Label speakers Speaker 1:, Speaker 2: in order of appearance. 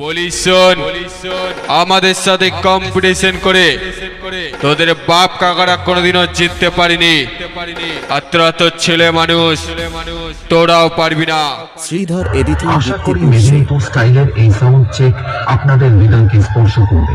Speaker 1: বলিস শোন, আমাদের সাথে কম্পিটিশন করে তোদের বাপ কাকারা কোনোদিনও জিততে পারিনি, আর তোরা তো ছেলে মানুষ, তোরাও পারবি না।
Speaker 2: শ্রীধর এডিটিং
Speaker 3: আশা করি মেদিনীপুর স্টাইলের এই সাউন্ড চেক আপনাদের হৃদয়কে স্পর্শ করবে।